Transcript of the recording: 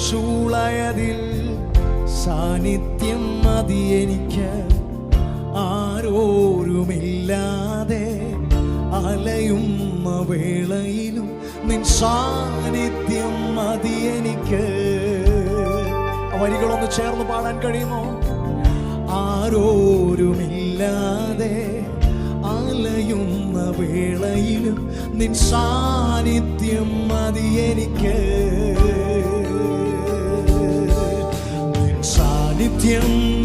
ചൂളയതിൽ സാന്നിധ്യം മതി എനിക്ക്. ആരോരുമില്ലാതെ അലയുന്ന വേളയിലും നിൻ സാന്നിധ്യം മതി എനിക്ക്. വരികളൊന്ന് ചേർന്ന് പാടാൻ കഴിയുമോ? ആരോരുമില്ലാതെ അലയുന്ന വേളയിലും നിൻ സാന്നിധ്യം മതി എനിക്ക്. നിൻ സാന്നിധ്യം